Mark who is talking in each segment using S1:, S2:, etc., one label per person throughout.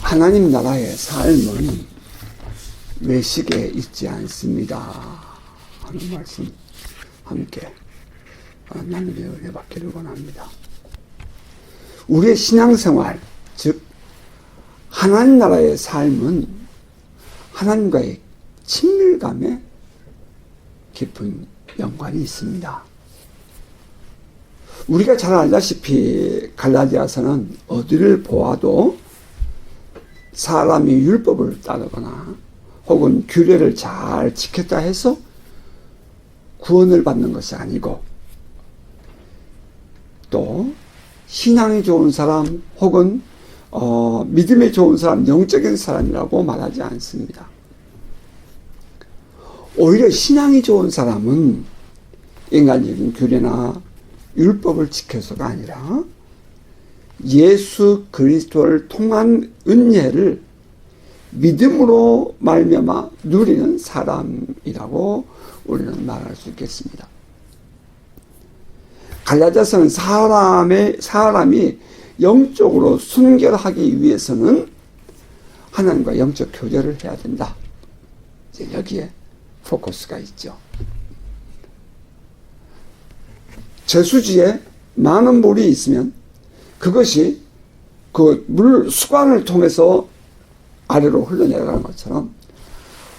S1: 하나님 나라의 삶은 외식에 있지 않습니다 하는 말씀 함께 나누어 받기를 원합니다. 우리의 신앙생활, 즉 하나님 나라의 삶은 하나님과의 친밀감에 깊은 연관이 있습니다. 우리가 잘 알다시피 갈라디아서는 어디를 보아도 사람이 율법을 따르거나 혹은 규례를 잘 지켰다 해서 구원을 받는 것이 아니고, 또 신앙이 좋은 사람 혹은 믿음이 좋은 사람, 영적인 사람이라고 말하지 않습니다. 오히려 신앙이 좋은 사람은 인간적인 규례나 율법을 지켜서가 아니라 예수 그리스도를 통한 은혜를 믿음으로 말미암아 누리는 사람이라고 우리는 말할 수 있겠습니다. 갈라디아서는 사람이 영적으로 순결하기 위해서는 하나님과 영적 교제를 해야 된다. 이제 여기에 포커스가 있죠. 저수지에 많은 물이 있으면 그것이 그 물 수관을 통해서 아래로 흘러내려가는 것처럼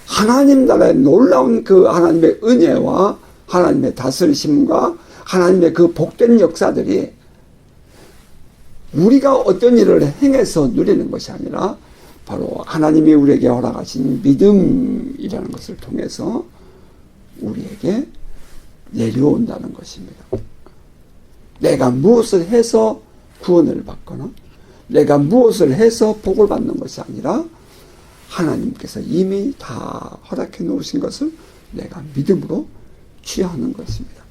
S1: 하나님 나라의 놀라운 그 하나님의 은혜와 하나님의 다스리심과 하나님의 그 복된 역사들이 우리가 어떤 일을 행해서 누리는 것이 아니라 바로 하나님이 우리에게 허락하신 믿음이라는 것을 통해서 우리에게 내려온다는 것입니다. 내가 무엇을 해서 구원을 받거나 내가 무엇을 해서 복을 받는 것이 아니라 하나님께서 이미 다 허락해 놓으신 것을 내가 믿음으로 취하는 것입니다.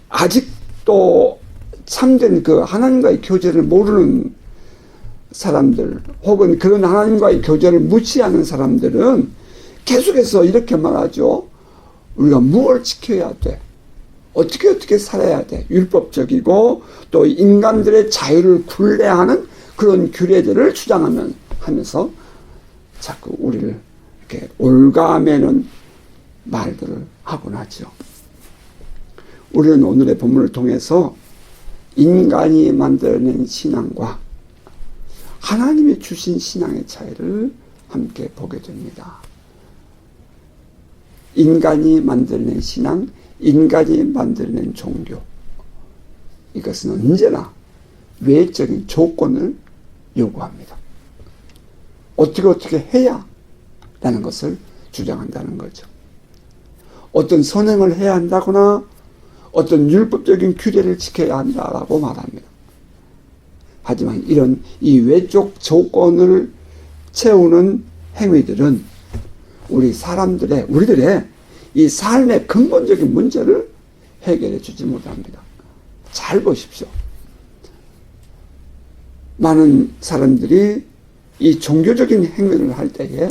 S1: 아직도 참된 그 하나님과의 교제를 모르는 사람들 혹은 그런 하나님과의 교제를 무시하는 사람들은 계속해서 이렇게 말하죠. 우리가 무엇을 지켜야 돼? 어떻게 살아야 돼? 율법적이고 또 인간들의 자유를 굴레하는 그런 규례들을 주장하면서 자꾸 우리를 이렇게 올가매는 말들을 하곤 하죠. 우리는 오늘의 본문을 통해서 인간이 만들어낸 신앙과 하나님이 주신 신앙의 차이를 함께 보게 됩니다. 인간이 만들어낸 신앙, 인간이 만들어낸 종교, 이것은 언제나 외적인 조건을 요구합니다. 어떻게 해야 라는 것을 주장한다는 거죠. 어떤 선행을 해야 한다거나 어떤 율법적인 규례를 지켜야 한다라고 말합니다. 하지만 이런 이 외적 조건을 채우는 행위들은 우리들의 이 삶의 근본적인 문제를 해결해 주지 못합니다. 잘 보십시오. 많은 사람들이 이 종교적인 행위를 할 때에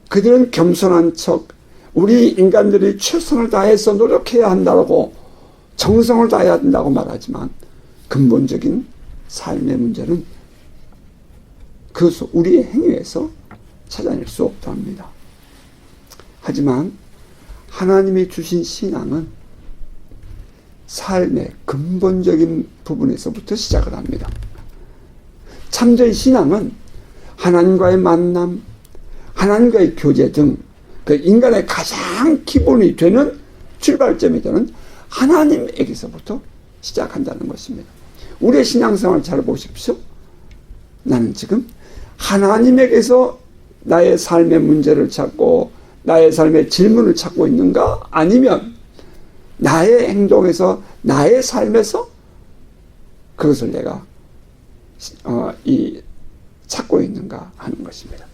S1: 그들은 겸손한 척 우리 인간들이 최선을 다해서 노력해야 한다고 정성을 다해야 한다고 말하지만 근본적인 삶의 문제는 우리의 행위에서 찾아낼 수 없다 합니다. 하지만 하나님이 주신 신앙은 삶의 근본적인 부분에서부터 시작을 합니다. 참된 신앙은 하나님과의 만남, 하나님과의 교제 등 그 인간의 가장 기본이 되는 출발점이 되는 하나님에게서부터 시작한다는 것입니다. 우리의 신앙생활 잘 보십시오. 나는 지금 하나님에게서 나의 삶의 문제를 찾고 나의 삶의 질문을 찾고 있는가? 아니면 나의 행동에서 나의 삶에서 그것을 내가 찾고 있는가 하는 것입니다.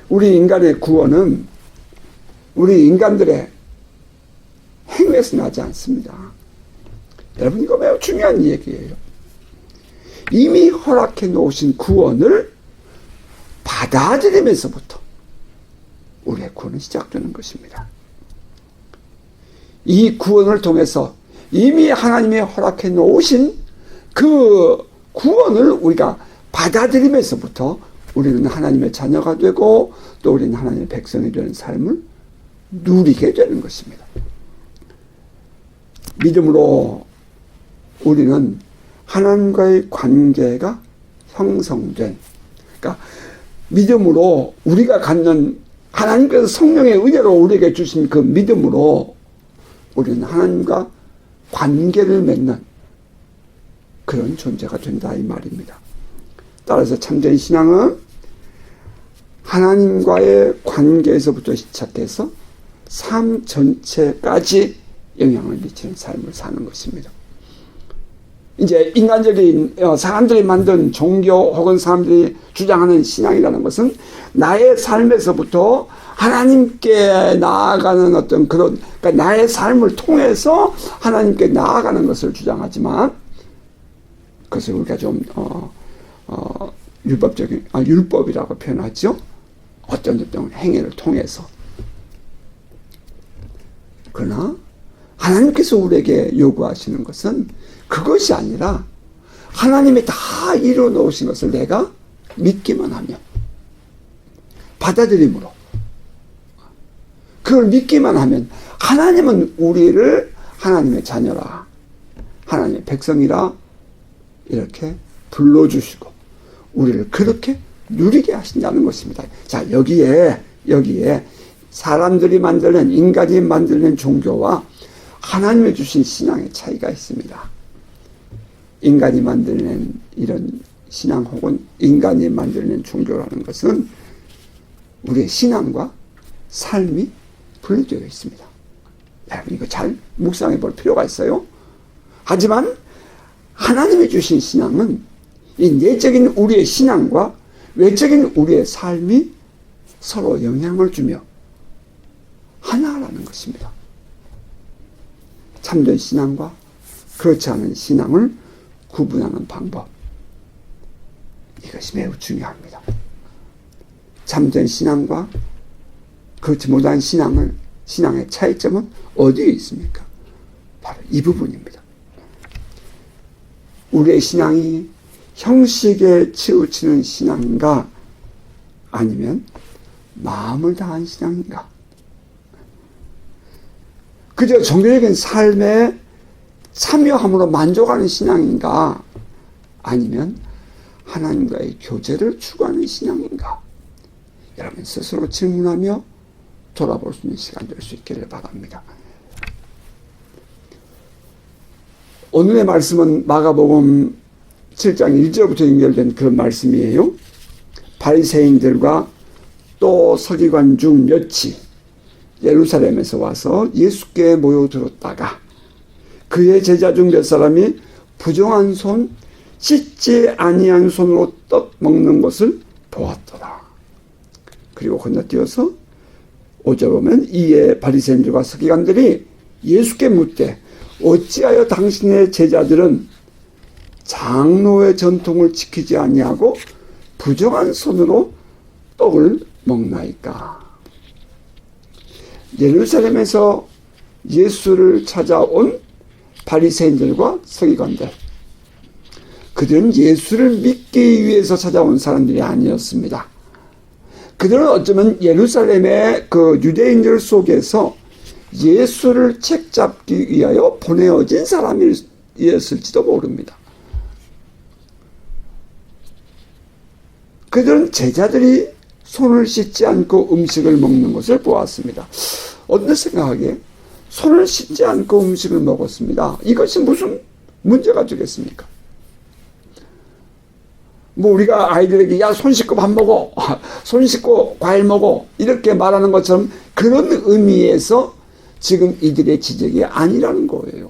S1: 우리 인간의 구원은 우리 인간들의 행위에서 나지 않습니다. 여러분, 이거 매우 중요한 얘기예요. 이미 허락해 놓으신 구원을 받아들이면서부터 우리의 구원은 시작되는 것입니다. 이 구원을 통해서 이미 하나님이 허락해 놓으신 그 구원을 우리가 받아들이면서부터 우리는 하나님의 자녀가 되고 또 우리는 하나님의 백성이 되는 삶을 누리게 되는 것입니다. 믿음으로 우리는 하나님과의 관계가 형성된, 그러니까 믿음으로 우리가 갖는 하나님께서 성령의 은혜로 우리에게 주신 그 믿음으로 우리는 하나님과 관계를 맺는 그런 존재가 된다 이 말입니다. 따라서 참된 신앙은 하나님과의 관계에서부터 시작해서 삶 전체까지 영향을 미치는 삶을 사는 것입니다. 이제 인간적인 사람들이 만든 종교 혹은 사람들이 주장하는 신앙이라는 것은 나의 삶에서부터 하나님께 나아가는 어떤 그런, 그러니까 나의 삶을 통해서 하나님께 나아가는 것을 주장하지만 그것을 우리가 좀 율법이라고 표현하죠. 어떤 행위를 통해서. 그러나 하나님께서 우리에게 요구하시는 것은 그것이 아니라 하나님이 다 이루어 놓으신 것을 내가 믿기만 하면, 받아들임으로 그걸 믿기만 하면 하나님은 우리를 하나님의 자녀라, 하나님의 백성이라 이렇게 불러주시고 우리를 그렇게 누리게 하신다는 것입니다. 자, 여기에 사람들이 만들는, 인간이 만들는 종교와 하나님이 주신 신앙의 차이가 있습니다. 인간이 만들는 이런 신앙 혹은 인간이 만들는 종교라는 것은 우리의 신앙과 삶이 분리되어 있습니다. 여러분 이거 잘 묵상해 볼 필요가 있어요. 하지만 하나님이 주신 신앙은 이 내적인 우리의 신앙과 외적인 우리의 삶이 서로 영향을 주며 하나라는 것입니다. 참된 신앙과 그렇지 않은 신앙을 구분하는 방법, 이것이 매우 중요합니다. 참된 신앙과 그렇지 못한 신앙의 차이점은 어디에 있습니까? 바로 이 부분입니다. 우리의 신앙이 형식에 치우치는 신앙인가 아니면 마음을 다한 신앙인가? 그저 종교적인 삶에 참여함으로 만족하는 신앙인가 아니면 하나님과의 교제를 추구하는 신앙인가? 여러분 스스로 질문하며 돌아볼 수 있는 시간 될 수 있기를 바랍니다. 오늘의 말씀은 마가복음 7장 1절부터 연결된 그런 말씀이에요. 바리새인들과 또 서기관 중 몇이 예루살렘에서 와서 예수께 모여들었다가 그의 제자 중 몇 사람이 부정한 손, 씻지 아니한 손으로 떡 먹는 것을 보았더라. 그리고 건너뛰어서 5절 보면 이에 바리새인들과 서기관들이 예수께 묻되 어찌하여 당신의 제자들은 장로의 전통을 지키지 아니하고 부정한 손으로 떡을 먹나이까? 예루살렘에서 예수를 찾아온 바리새인들과 서기관들, 그들은 예수를 믿기 위해서 찾아온 사람들이 아니었습니다. 그들은 어쩌면 예루살렘의 그 유대인들 속에서 예수를 책잡기 위하여 보내어진 사람이었을지도 모릅니다. 그들은 제자들이 손을 씻지 않고 음식을 먹는 것을 보았습니다. 어떤 생각하기에 손을 씻지 않고 음식을 먹었습니다. 이것이 무슨 문제가 되겠습니까? 뭐 우리가 아이들에게 야, 손 씻고 밥 먹어, 손 씻고 과일 먹어 이렇게 말하는 것처럼 그런 의미에서 지금 이들의 지적이 아니라는 거예요.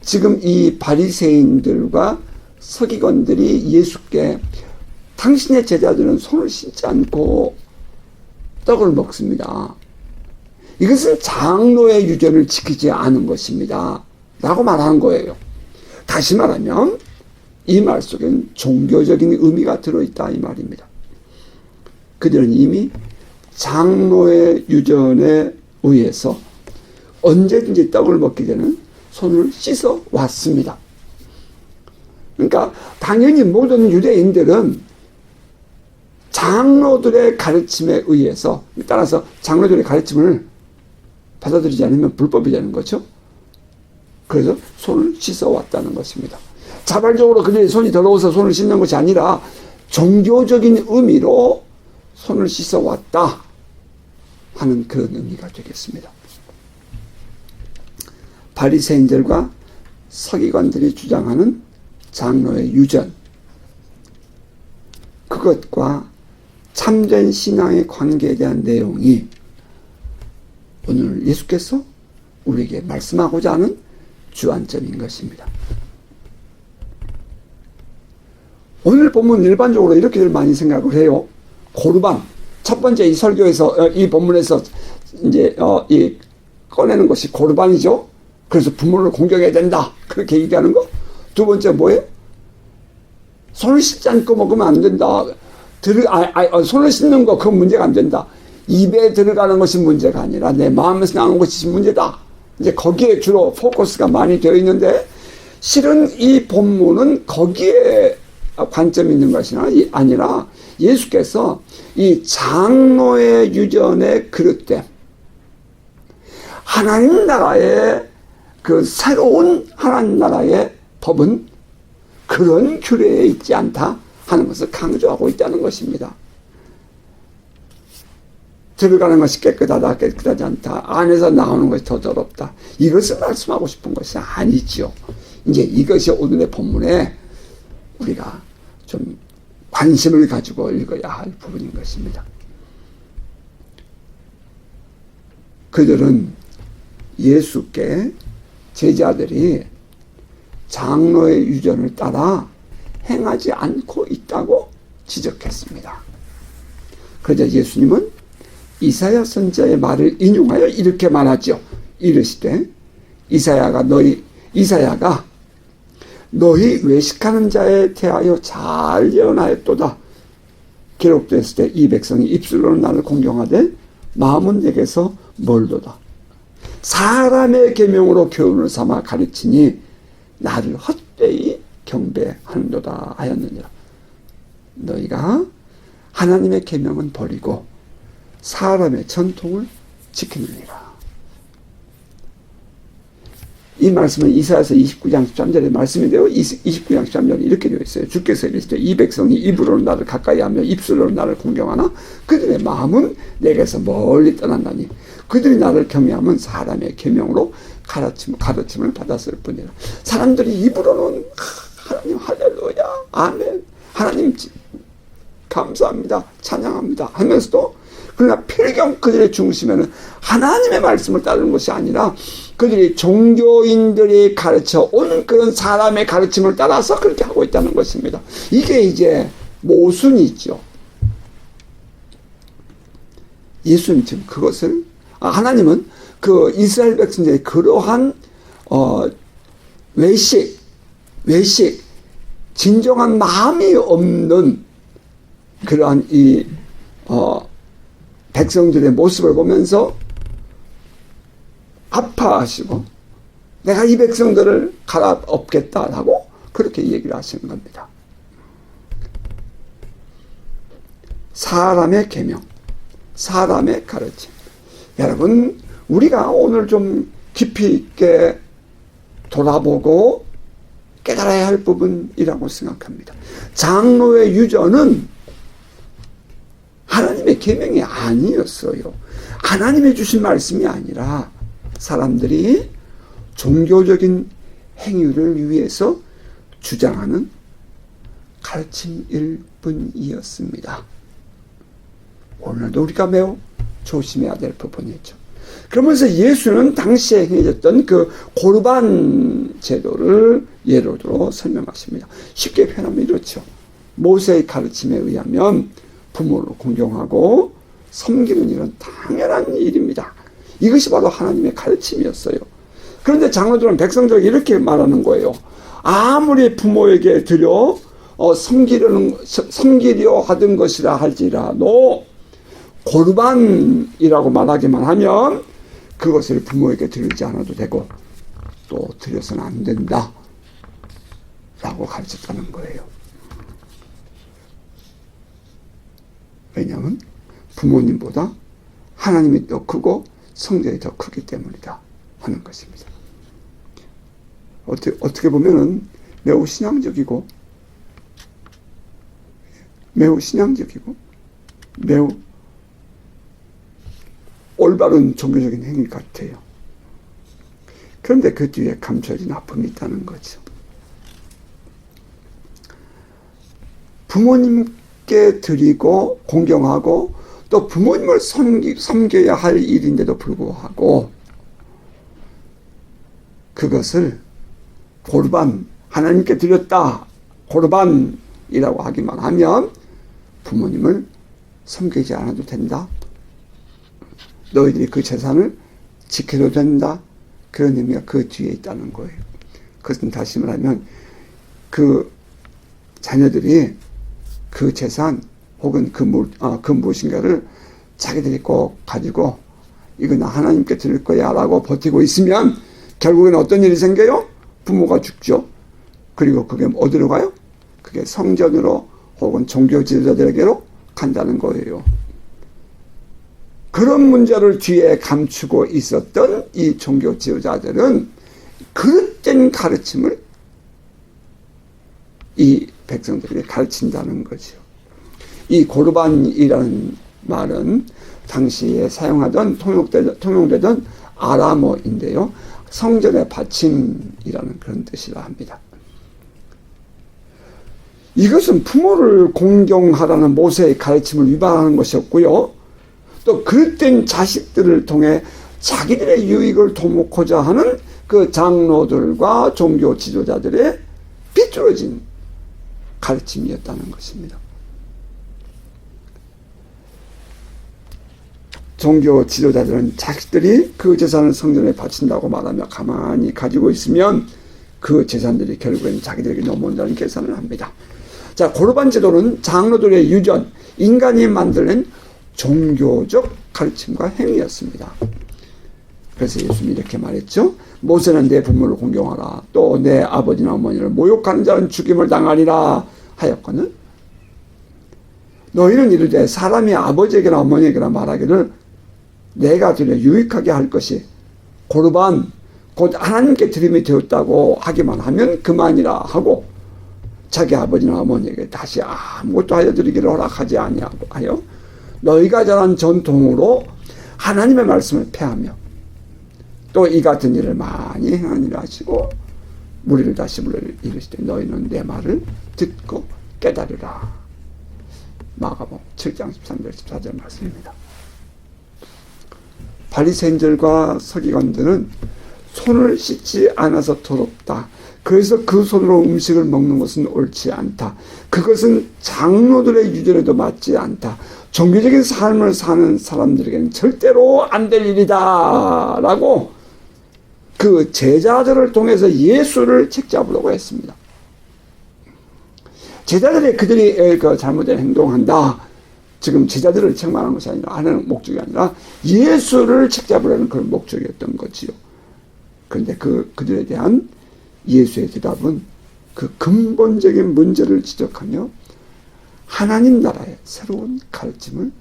S1: 지금 이 바리새인들과 서기관들이 예수께 당신의 제자들은 손을 씻지 않고 떡을 먹습니다. 이것은 장로의 유전을 지키지 않은 것입니다. 라고 말하는 거예요. 다시 말하면 이 말 속에는 종교적인 의미가 들어있다 이 말입니다. 그들은 이미 장로의 유전에 의해서 언제든지 떡을 먹기 전에 손을 씻어 왔습니다. 그러니까 당연히 모든 유대인들은 장로들의 가르침에 의해서, 따라서 장로들의 가르침을 받아들이지 않으면 불법이 되는 거죠. 그래서 손을 씻어 왔다는 것입니다. 자발적으로 그들의 손이 더러워서 손을 씻는 것이 아니라 종교적인 의미로 손을 씻어 왔다 하는 그런 의미가 되겠습니다. 바리새인들과 서기관들이 주장하는 장로의 유전, 그것과 참된 신앙의 관계에 대한 내용이 오늘 예수께서 우리에게 말씀하고자 하는 주안점인 것입니다. 오늘 본문 일반적으로 이렇게들 많이 생각을 해요. 고르반, 첫 번째 이 설교에서, 이 본문에서 이제 꺼내는 것이 고르반이죠. 그래서 부모를 공경해야 된다, 그렇게 얘기하는 거. 두 번째 뭐예요? 손을 씻지 않고 먹으면 안 된다. 손을 씻는 거, 그건 문제가 안 된다. 입에 들어가는 것이 문제가 아니라 내 마음에서 나오는 것이 문제다. 이제 거기에 주로 포커스가 많이 되어 있는데, 실은 이 본문은 거기에 관점이 있는 것이 아니라 예수께서 이 장로의 유전의 그릇됨, 하나님 나라의 그 새로운 하나님 나라의 법은 그런 규례에 있지 않다 하는 것을 강조하고 있다는 것입니다. 들어가는 것이 깨끗하다, 깨끗하지 않다, 안에서 나오는 것이 더 더럽다, 이것을 말씀하고 싶은 것이 아니지요. 이제 이것이 오늘의 본문에 우리가 좀 관심을 가지고 읽어야 할 부분인 것입니다. 그들은 예수께 제자들이 장로의 유전을 따라 행하지 않고 있다고 지적했습니다. 그러자 예수님은 이사야 선지자의 말을 인용하여 이렇게 말하죠. 이르시되 이사야가 너희 외식하는 자에 대하여 잘 예언하였도다. 기록됐을 때 이 백성이 입술로는 나를 공경하되 마음은 내게서 멀도다. 사람의 계명으로 교훈을 삼아 가르치니 나를 헛되이 경배하는도다 하였느니라. 너희가 하나님의 계명은 버리고 사람의 전통을 지키느니라. 이 말씀은 이사야서 29장 13절의 말씀인데요. 29장 13절에 이렇게 되어 있어요. 주께서 이르시되 이 백성이 입으로는 나를 가까이 하며 입술로는 나를 공경하나 그들의 마음은 내게서 멀리 떠난다니 그들이 나를 경외하면 사람의 계명으로 가르침을 받았을 뿐이라. 사람들이 입으로는 하나님 할렐루야 아멘 하나님 감사합니다 찬양합니다 하면서도, 그러나 필경 그들의 중심에는 하나님의 말씀을 따르는 것이 아니라 그들이 종교인들이 가르쳐 온 그런 사람의 가르침을 따라서 그렇게 하고 있다는 것입니다. 이게 이제 모순이죠. 예수님 지금 그것을, 하나님은 그 이스라엘 백성들의 그러한 외식, 진정한 마음이 없는 그러한 백성들의 모습을 보면서 아파하시고 내가 이 백성들을 갈아엎겠다라고 그렇게 얘기를 하시는 겁니다. 사람의 계명, 사람의 가르침. 여러분, 우리가 오늘 좀 깊이 있게 돌아보고 깨달아야 할 부분이라고 생각합니다. 장로의 유전은 하나님의 계명이 아니었어요. 하나님의 주신 말씀이 아니라 사람들이 종교적인 행위를 위해서 주장하는 가르침일 뿐이었습니다. 오늘도 우리가 매우 조심해야 될 부분이죠. 그러면서 예수는 당시에 행해졌던 그 고르반 제도를 예로 들어 설명하십니다. 쉽게 표현하면 이렇죠. 모세의 가르침에 의하면 부모를 공경하고 섬기는 일은 당연한 일입니다. 이것이 바로 하나님의 가르침이었어요. 그런데 장로들은 백성들에게 이렇게 말하는 거예요. 아무리 부모에게 드려 섬기려 하던 것이라 할지라도 고르반이라고 말하기만 하면 그것을 부모에게 드리지 않아도 되고 또 드려서는 안 된다 라고 가르쳤다는 거예요. 왜냐하면 부모님보다 하나님이 더 크고 성전이 더 크기 때문이다 하는 것입니다. 어떻게 보면은 매우 신앙적이고 매우 올바른 종교적인 행위 같아요. 그런데 그 뒤에 감춰진 아픔이 있다는 거죠. 부모님께 드리고 공경하고 또 부모님을 섬겨야 할 일인데도 불구하고 그것을 고르반, 하나님께 드렸다, 고르반이라고 하기만 하면 부모님을 섬기지 않아도 된다, 너희들이 그 재산을 지켜도 된다, 그런 의미가 그 뒤에 있다는 거예요. 그것은 다시 말하면 그 자녀들이 그 재산 혹은 그 무엇인가를 자기들이 꼭 가지고 이거 나 하나님께 드릴 거야 라고 버티고 있으면 결국엔 어떤 일이 생겨요? 부모가 죽죠. 그리고 그게 어디로 가요? 그게 성전으로 혹은 종교 지도자들에게로 간다는 거예요. 그런 문제를 뒤에 감추고 있었던 이 종교 지도자들은 그릇된 가르침을 이 백성들에게 가르친다는 거죠. 이 고르반이라는 말은 당시에 사용하던 통용되던 아람어인데요. 성전의 받침이라는 그런 뜻이라 합니다. 이것은 부모를 공경하라는 모세의 가르침을 위반하는 것이었고요. 또 그릇된 자식들을 통해 자기들의 유익을 도모코자 하는 그 장로들과 종교 지도자들의 비뚤어진 가르침이었다는 것입니다. 종교 지도자들은 자식들이 그 재산을 성전에 바친다고 말하며 가만히 가지고 있으면 그 재산들이 결국에는 자기들에게 넘어온다는 계산을 합니다. 자, 고르반 제도는 장로들의 유전, 인간이 만들어낸 종교적 가르침과 행위였습니다. 그래서 예수님이 이렇게 말했죠. 모세는 내 부모를 공경하라. 또 내 아버지나 어머니를 모욕하는 자는 죽임을 당하리라 하였거든. 너희는 이르되 사람이 아버지에게나 어머니에게나 말하기를 내가 드려 유익하게 할 것이 고르반 곧 하나님께 드림이 되었다고 하기만 하면 그만이라 하고 자기 아버지나 어머니에게 다시 아무것도 하여 드리기를 허락하지 아니하고 하여 너희가 전한 전통으로 하나님의 말씀을 폐하며 또 이 같은 일을 많이 행하니라 하시고 무리를 다시 불러 이르시되 너희는 내 말을 듣고 깨달으라. 마가복음 7장 13절 14절 말씀입니다. 바리새인들과 서기관들은 손을 씻지 않아서 더럽다. 그래서 그 손으로 음식을 먹는 것은 옳지 않다. 그것은 장로들의 유전에도 맞지 않다. 종교적인 삶을 사는 사람들에게는 절대로 안 될 일이다 라고 그 제자들을 통해서 예수를 책잡으려고 했습니다. 제자들이 그들이 잘못된 행동한다. 지금 제자들을 책망하는 것이 아니라 하는 목적이 아니라 예수를 책잡으려는 그런 목적이었던 거지요. 그런데 그들에 대한 예수의 대답은 그 근본적인 문제를 지적하며 하나님 나라의 새로운 가르침을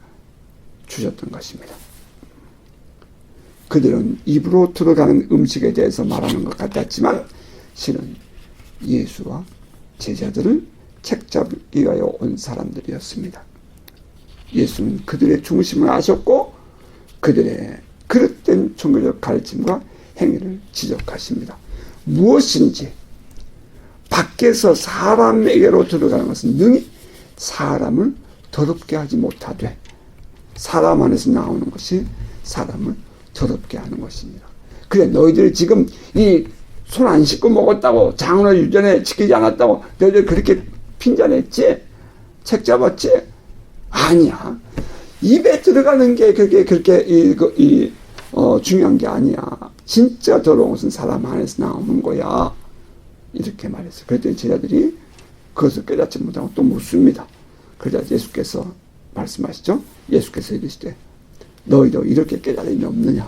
S1: 주셨던 것입니다. 그들은 입으로 들어가는 음식에 대해서 말하는 것 같았지만 실은 예수와 제자들을 책잡기 위하여 온 사람들이었습니다. 예수는 그들의 중심을 아셨고 그들의 그릇된 종교적 가르침과 행위를 지적하십니다. 무엇인지 밖에서 사람에게로 들어가는 것은 능히 사람을 더럽게 하지 못하되 사람 안에서 나오는 것이 사람을 더럽게 하는 것입니다. 그래 너희들이 지금 이 손 안 씻고 먹었다고 장로 유전에 지키지 않았다고 너희들 그렇게 핀잔했지? 책 잡았지? 아니야. 입에 들어가는 게 그렇게 중요한 게 아니야. 진짜 더러운 것은 사람 안에서 나오는 거야. 이렇게 말했어요. 그랬더니 제자들이 그것을 깨닫지 못하고 또 묻습니다. 그러자 예수께서 말씀하시죠. 예수께서 이르시되 너희도 이렇게 깨달음이 없느냐.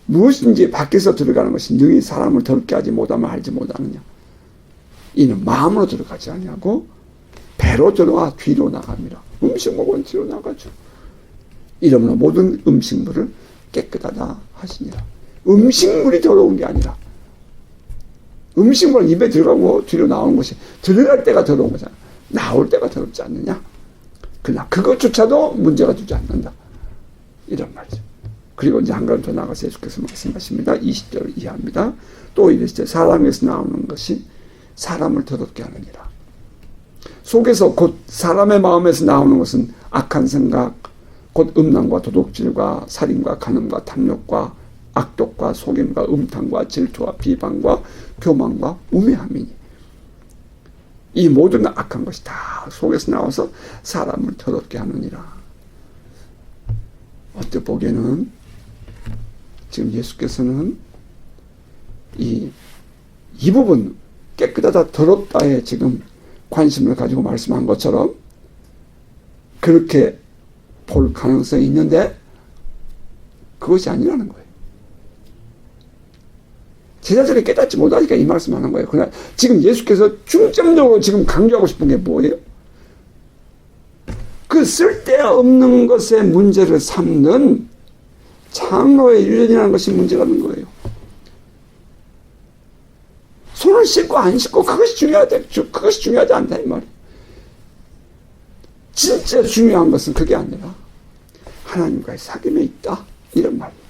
S1: 무엇인지 밖에서 들어가는 것이 능히 사람을 더럽게 하지 못하면 알지 못하느냐. 이는 마음으로 들어가지 아니하고 배로 들어와 뒤로 나갑니다. 음식 먹으면 뒤로 나가죠. 이러므로 모든 음식물을 깨끗하다 하시니라. 음식물이 더러운 게 아니라 음식물 입에 들어가고 뒤로 나오는 것이 들어갈 때가 더러운 거잖아. 나올 때가 더럽지 않느냐. 그러나 그것조차도 문제가 되지 않는다. 이런 말이죠. 그리고 이제 한 걸음 더 나가서 예수께서 말씀하십니다. 20절 이하입니다. 또 이르시되 사람에서 나오는 것이 사람을 더럽게 하느니라. 속에서 곧 사람의 마음에서 나오는 것은 악한 생각, 곧 음란과 도둑질과 살인과 간음과 탐욕과 악독과 속임과 음탕과 질투와 비방과 교만과 우매함이니 이 모든 악한 것이 다 속에서 나와서 사람을 더럽게 하느니라. 어떻게 보기에는 지금 예수께서는 이 부분 깨끗하다 더럽다에 지금 관심을 가지고 말씀한 것처럼 그렇게 볼 가능성이 있는데 그것이 아니라는 거예요. 제자들이 깨닫지 못하니까 이 말씀하는 거예요. 그러나 지금 예수께서 중점적으로 지금 강조하고 싶은 게 뭐예요? 그 쓸데없는 것의 문제를 삼는 장로의 유전이라는 것이 문제라는 거예요. 손을 씻고 안 씻고 그것이 중요하지 않다 이 말이에요. 진짜 중요한 것은 그게 아니라 하나님과의 사귐에 있다 이런 말이에요.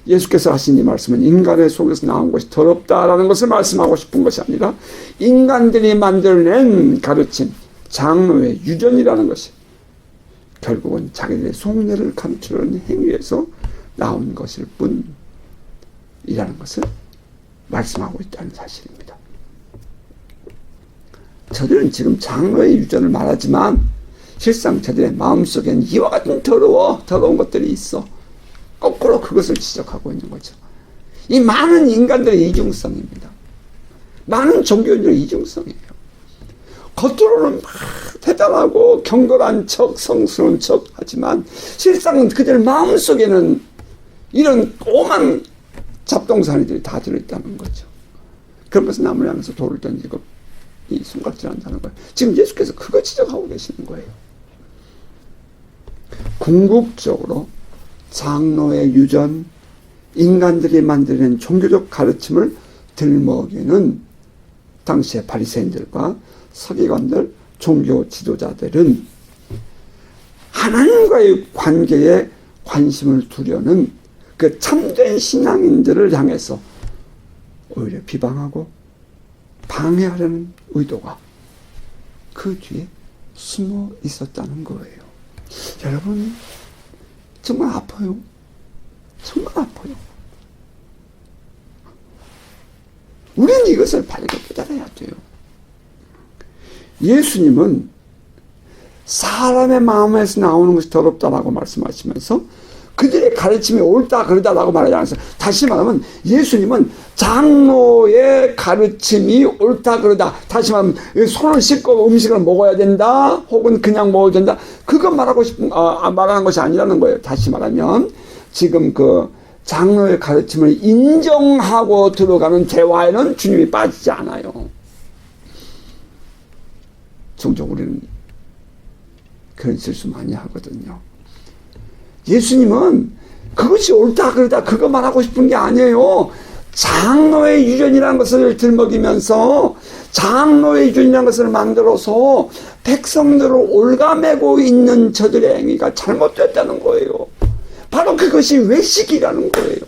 S1: 예수께서 하신 이 말씀은 인간의 속에서 나온 것이 더럽다라는 것을 말씀하고 싶은 것이 아니라 인간들이 만들어낸 가르침, 장로의 유전이라는 것이 결국은 자기들의 속내를 감추려는 행위에서 나온 것일 뿐이라는 것을 말씀하고 있다는 사실입니다. 저들은 지금 장로의 유전을 말하지만 실상 저들의 마음속에는 이와 같은 더러운 것들이 있어. 거꾸로 그것을 지적하고 있는 거죠. 이 많은 인간들의 이중성입니다. 많은 종교인들의 이중성이에요. 겉으로는 막 대단하고 경건한 척, 성스러운 척 하지만 실상은 그들 마음속에는 이런 오만 잡동사니들이 다 들어있다는 거죠. 그러면서 남을 향해서 돌을 던지고 이 손가락질한다는 거예요. 지금 예수께서 그거 지적하고 계시는 거예요. 궁극적으로 장로의 유전, 인간들이 만들어낸 종교적 가르침을 들먹이는 당시의 바리새인들과 서기관들, 종교 지도자들은 하나님과의 관계에 관심을 두려는 그 참된 신앙인들을 향해서 오히려 비방하고 방해하려는 의도가 그 뒤에 숨어 있었다는 거예요. 여러분 정말 아파요. 정말 아파요. 우리는 이것을 바르게 깨달아야 돼요. 예수님은 사람의 마음에서 나오는 것이 더럽다라고 말씀하시면서 그들의 가르침이 옳다 그르다라고 말하지 않았어요. 다시 말하면 예수님은 장로의 가르침이 옳다 그르다, 다시 말하면 손을 씻고 음식을 먹어야 된다 혹은 그냥 먹어야 된다, 그거 말하는 것이 아니라는 거예요. 다시 말하면 지금 그 장로의 가르침을 인정하고 들어가는 대화에는 주님이 빠지지 않아요. 종종 우리는 그런 실수 많이 하거든요. 예수님은 그것이 옳다 그러다 그거 말하고 싶은 게 아니에요. 장로의 유전이라는 것을 들먹이면서 장로의 유전이라는 것을 만들어서 백성들을 올가매고 있는 저들의 행위가 잘못됐다는 거예요. 바로 그것이 외식이라는 거예요.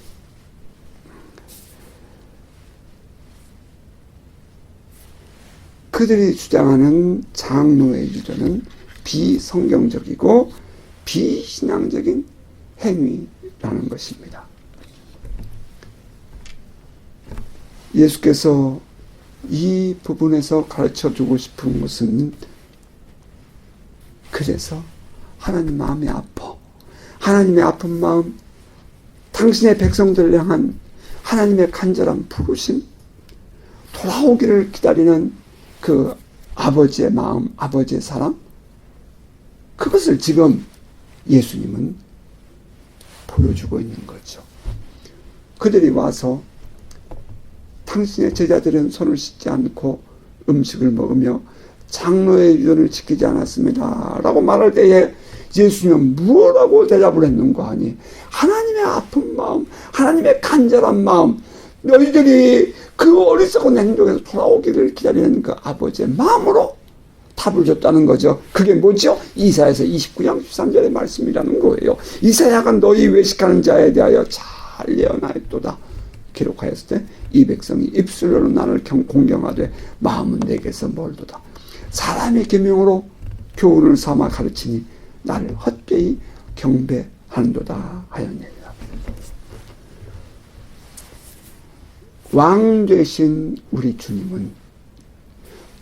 S1: 그들이 주장하는 장로의 유전은 비성경적이고 비신앙적인 행위라는 것입니다. 예수께서 이 부분에서 가르쳐주고 싶은 것은 그래서 하나님 마음이 아파. 하나님의 아픈 마음, 당신의 백성들을 향한 하나님의 간절한 부르심, 돌아오기를 기다리는 그 아버지의 마음, 아버지의 사랑, 그것을 지금 예수님은 보여주고 있는 거죠. 그들이 와서 당신의 제자들은 손을 씻지 않고 음식을 먹으며 장로의 유전을 지키지 않았습니다 라고 말할 때에 예수님은 무엇라고 대답을 했는가 하니, 하나님의 아픈 마음, 하나님의 간절한 마음, 너희들이 그 어리석은 행동에서 돌아오기를 기다리는 그 아버지의 마음으로 답을 줬다는 거죠. 그게 뭐죠? 이사야서 29장 13절의 말씀이라는 거예요. 이사야가 너희 외식하는 자에 대하여 잘 예언하였도다 기록하였을 때, 이 백성이 입술로는 나를 공경하되 마음은 내게서 멀도다. 사람의 계명으로 교훈을 삼아 가르치니 나를 헛되이 경배하는도다 하였느니라. 왕 되신 우리 주님은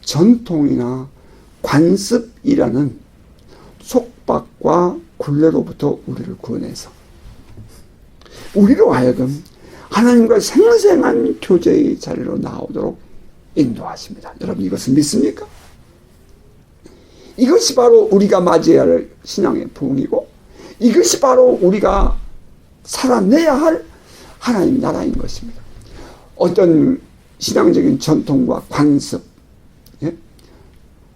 S1: 전통이나 관습이라는 속박과 굴레로부터 우리를 구원해서 우리로 하여금 하나님과 생생한 교제의 자리로 나오도록 인도하십니다. 여러분, 이것을 믿습니까? 이것이 바로 우리가 맞이해야 할 신앙의 부흥이고, 이것이 바로 우리가 살아내야 할 하나님 나라인 것입니다. 어떤 신앙적인 전통과 관습,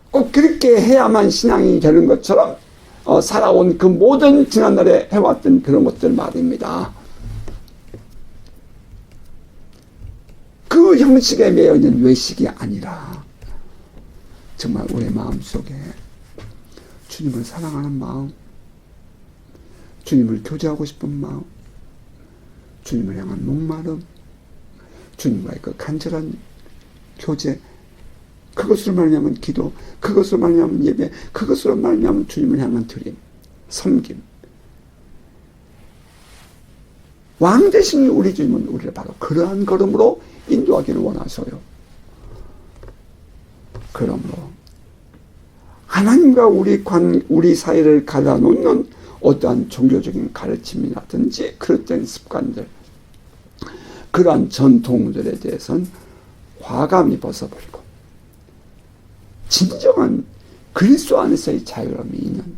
S1: 꼭 그렇게 해야만 신앙이 되는 것처럼 살아온 그 모든 지난날에 해왔던 그런 것들 말입니다. 그 형식에 매여 있는 외식이 아니라 정말 우리의 마음속에 주님을 사랑하는 마음, 주님을 교제하고 싶은 마음, 주님을 향한 목마름, 주님과의 그 간절한 교제, 그것으로 말미암은 기도, 그것으로 말미암은 예배, 그것으로 말미암은 주님을 향한 드림, 섬김. 왕 되신 우리 주님은 우리를 바로 그러한 걸음으로 인도하기를 원하셔요. 그러므로 하나님과 우리 사이를 갈라놓는 어떠한 종교적인 가르침이라든지 그릇된 습관들, 그러한 전통들에 대해서는 과감히 벗어버리고 진정한 그리스도 안에서의 자유함이 있는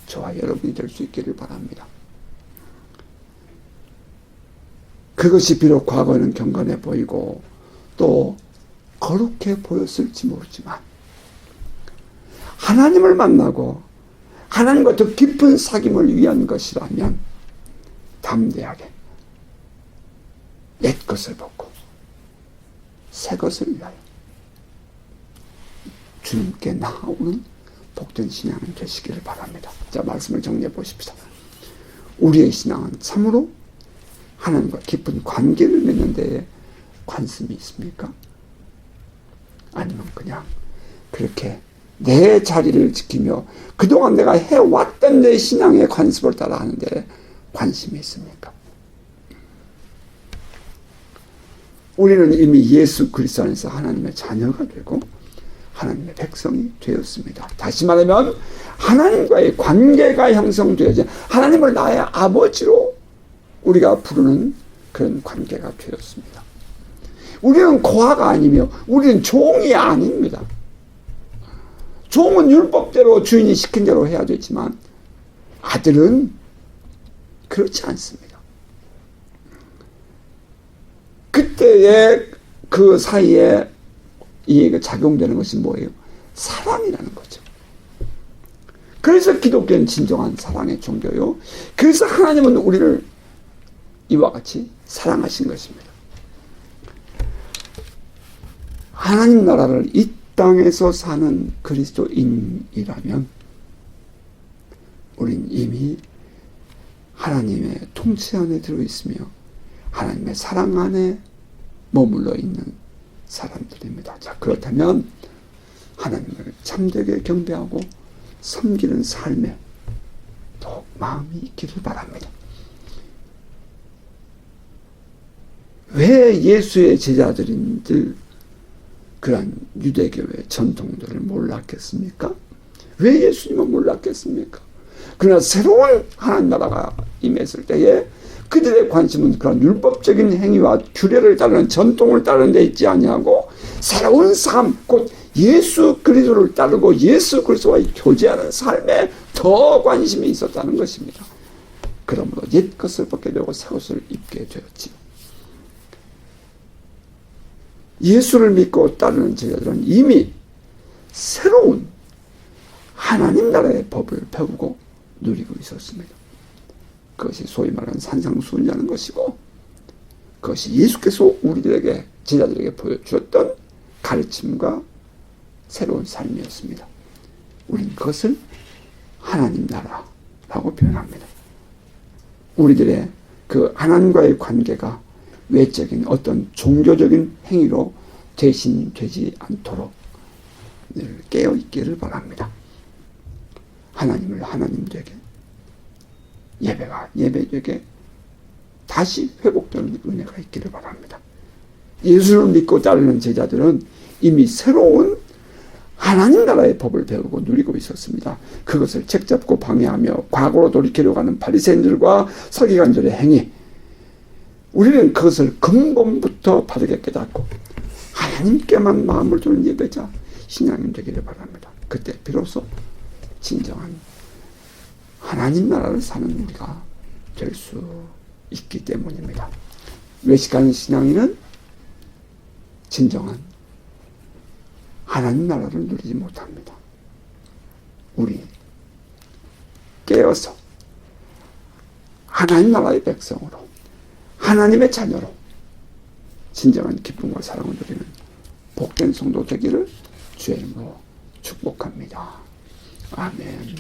S1: 저와 여러분이 될 수 있기를 바랍니다. 그것이 비록 과거에는 경건해 보이고 또 거룩해 보였을지 모르지만, 하나님을 만나고 하나님과 더 깊은 사귐을 위한 것이라면 담대하게 옛 것을 벗고 새 것을 위하여 주님께 나아오는 복된 신앙이 되시기를 바랍니다. 자, 말씀을 정리해 보십시다. 우리의 신앙은 참으로 하나님과 깊은 관계를 맺는 데에 관심이 있습니까? 아니면 그냥 그렇게 내 자리를 지키며 그동안 내가 해왔던 내 신앙의 관습을 따라 하는 데 관심이 있습니까? 우리는 이미 예수 그리스도 안에서 하나님의 자녀가 되고 하나님의 백성이 되었습니다. 다시 말하면 하나님과의 관계가 형성되어져 하나님을 나의 아버지로 우리가 부르는 그런 관계가 되었습니다. 우리는 고아가 아니며 우리는 종이 아닙니다. 종은 율법대로 주인이 시킨 대로 해야 되지만 아들은 그렇지 않습니다. 그때의 그 사이에 이 작용되는 것이 뭐예요? 사랑이라는 거죠. 그래서 기독교는 진정한 사랑의 종교요. 그래서 하나님은 우리를 이와 같이 사랑하신 것입니다. 하나님 나라를 이 땅에서 사는 그리스도인이라면 우린 이미 하나님의 통치 안에 들어있으며 하나님의 사랑 안에 머물러 있는 사람들입니다. 자, 그렇다면 하나님을 참되게 경배하고 섬기는 삶에 더욱 마음이 있기를 바랍니다. 왜 예수의 제자들인들 그런 유대교의 전통들을 몰랐겠습니까? 왜 예수님은 몰랐겠습니까? 그러나 새로운 하나님 나라가 임했을 때에 그들의 관심은 그런 율법적인 행위와 규례를 따르는 전통을 따르는 데 있지 아니하고 새로운 삶, 곧 예수 그리스도를 따르고 예수 그리스도와의 교제하는 삶에 더 관심이 있었다는 것입니다. 그러므로 옛 것을 벗게 되고 새 것을 입게 되었지. 예수를 믿고 따르는 제자들은 이미 새로운 하나님 나라의 법을 배우고 누리고 있었습니다. 그것이 소위 말하는 산상수훈이라는 것이고, 그것이 예수께서 우리들에게, 제자들에게 보여주었던 가르침과 새로운 삶이었습니다. 우리는 그것을 하나님 나라라고 표현합니다. 우리들의 그 하나님과의 관계가 외적인 어떤 종교적인 행위로 대신되지 않도록 늘 깨어있기를 바랍니다. 하나님을 하나님 되게, 예배가 예배 되게 다시 회복되는 은혜가 있기를 바랍니다. 예수를 믿고 따르는 제자들은 이미 새로운 하나님 나라의 법을 배우고 누리고 있었습니다. 그것을 책잡고 방해하며 과거로 돌이키려고 하는 바리새인들과 서기관들의 행위, 우리는 그것을 근본부터 바르게 깨닫고 하나님께만 마음을 두는 예배자, 신앙인 되기를 바랍니다. 그때 비로소 진정한 하나님 나라를 사는 우리가 될 수 있기 때문입니다. 외식하는 신앙인은 진정한 하나님 나라를 누리지 못합니다. 우리 깨어서 하나님 나라의 백성으로, 하나님의 자녀로 진정한 기쁨과 사랑을 누리는 복된 성도 되기를 주의 이름으로 축복합니다. 아멘.